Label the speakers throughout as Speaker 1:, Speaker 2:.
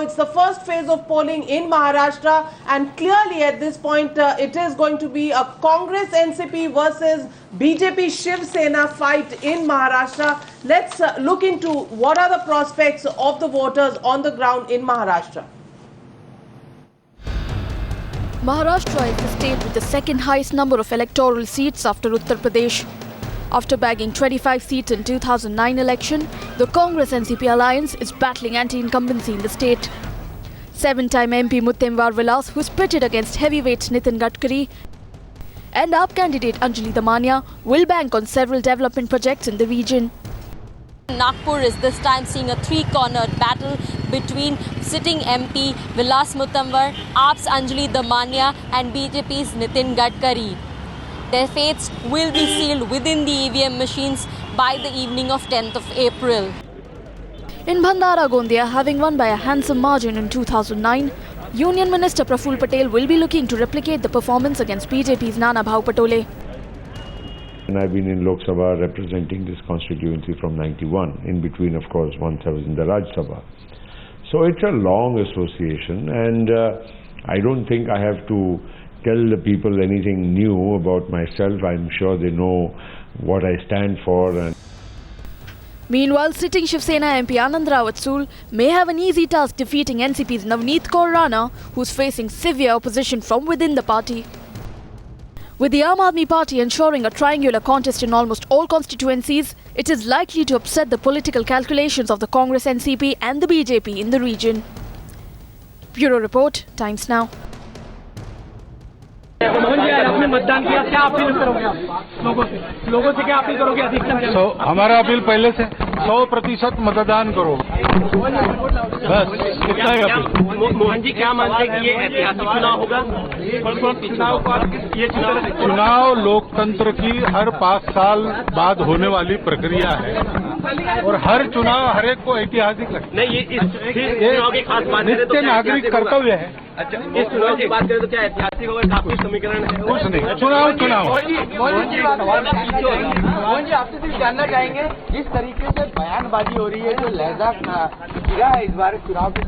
Speaker 1: It's the first phase of polling in Maharashtra, and clearly at this point it is going to be a Congress NCP versus BJP Shiv Sena fight in Maharashtra. Let's look into what are the prospects of the voters on the ground in Maharashtra.
Speaker 2: Maharashtra is the state with the second highest number of electoral seats after Uttar Pradesh. After bagging 25 seats in 2009 election, the Congress-NCP alliance is battling anti-incumbency in the state. Seven-time MP Muttiamvar Vilas, who is pitted against heavyweight Nitin Gadkari, and AAP candidate Anjali Damania will bank on several development projects in the region.
Speaker 3: Nagpur is this time seeing a three-cornered battle between sitting MP Vilas Muttiamvar, AAP's Anjali Damania and BJP's Nitin Gadkari. Their fates will be sealed within the EVM machines by the evening of 10th of April.
Speaker 2: In Bhandara Gondia, having won by a handsome margin in 2009, Union Minister Praful Patel will be looking to replicate the performance against BJP's Nana Bhau Patole.
Speaker 4: And I've been in Lok Sabha representing this constituency from 91. In between, of course, once I was in the Raj Sabha. So it's a long association, and I don't think I have to tell the people anything new about myself. I'm sure they know what I stand for.
Speaker 2: Meanwhile, sitting Shiv Sena MP Anand Rawat Sool may have an easy task defeating NCP's Navneet Kaur Rana, who's facing severe opposition from within the party. With the Aam Aadmi Party ensuring a triangular contest in almost all constituencies, it is likely to upset the political calculations of the Congress NCP and the BJP in the region. Bureau Report, Times Now.
Speaker 5: Mohan ji, आज आपने मतदान किया, क्या appeal करोगे आप लोगों से क्या अपील करोगे? अधिकतम
Speaker 6: हमारा अपील पहले से 100% मतदान करो, बस इतना ही अपील।
Speaker 5: मोहन जी, क्या मानते हैं कि ये ऐतिहासिक चुनाव होगा?
Speaker 6: चुनाव लोकतंत्र की हर 5 साल बाद होने वाली प्रक्रिया है और हर चुनाव हर एक को ऐतिहासिक लगता है।
Speaker 5: नहीं,
Speaker 6: नित्य नागरिक कर्तव्य है।
Speaker 5: अच्छा, इस चुनाव की बात करें तो क्या ऐतिहासिक होगा? काफी समीकरण है,
Speaker 6: कुछ नहीं, चुनाव
Speaker 5: मोहन जी, आपसे सिर्फ जानना चाहेंगे, जिस तरीके से बयानबाजी हो रही है, जो लहजा गिरा है इस बार चुनाव के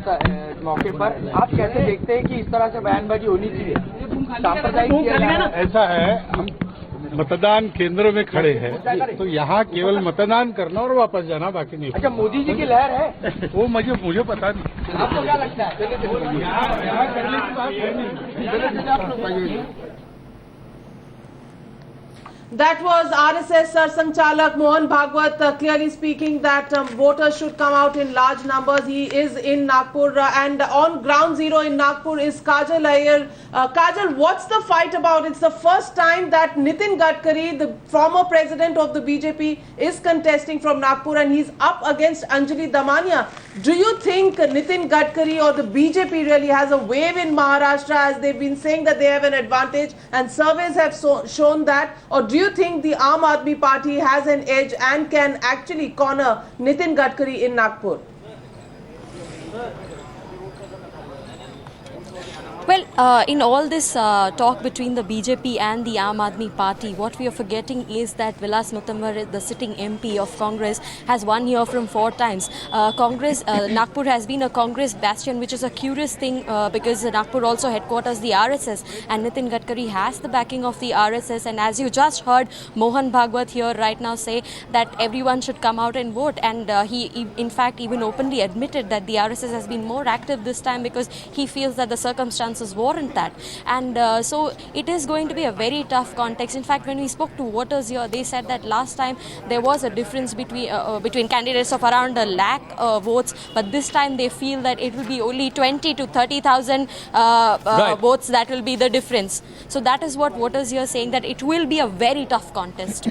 Speaker 5: मौके पर, आप कैसे देखते हैं कि इस तरह से बयानबाजी होनी चाहिए? सांप्रदायिक
Speaker 6: ऐसा है, हम मतदान केंद्र में खड़े हैं तो यहाँ केवल मतदान करना और वापस जाना, बाकी नहीं।
Speaker 5: अच्छा, मोदी जी की लहर है
Speaker 6: वो मुझे पता नहीं।
Speaker 5: आपको क्या लगता है?
Speaker 1: That was RSS Sarsangchalak Mohan Bhagwat clearly speaking that voters should come out in large numbers. He is in Nagpur and on ground zero in Nagpur is Kajal Iyer. Kajal, what's the fight about? It's the first time that Nitin Gadkari, the former president of the BJP, is contesting from Nagpur and he's up against Anjali Damania. Do you think Nitin Gadkari or the BJP really has a wave in Maharashtra, as they've been saying that they have an advantage and surveys have shown that? Or do you think the Aam Aadmi Party has an edge and can actually corner Nitin Gadkari in Nagpur?
Speaker 3: Well, in all this talk between the BJP and the Aam Aadmi Party, what we are forgetting is that Vilas Muttiamvar, the sitting MP of Congress, has won here from 4 times. Nagpur has been a Congress bastion, which is a curious thing because Nagpur also headquarters the RSS, and Nitin Gadkari has the backing of the RSS. And as you just heard Mohan Bhagwat here right now say that everyone should come out and vote, and he in fact even openly admitted that the RSS has been more active this time because he feels that the circumstances warrant that. And so it is going to be a very tough context. In fact, when we spoke to voters here, they said that last time there was a difference between candidates of around 1 lakh votes, but this time they feel that it will be only 20 to 30,000 votes that will be the difference. So that is what voters here are saying, that it will be a very tough contest.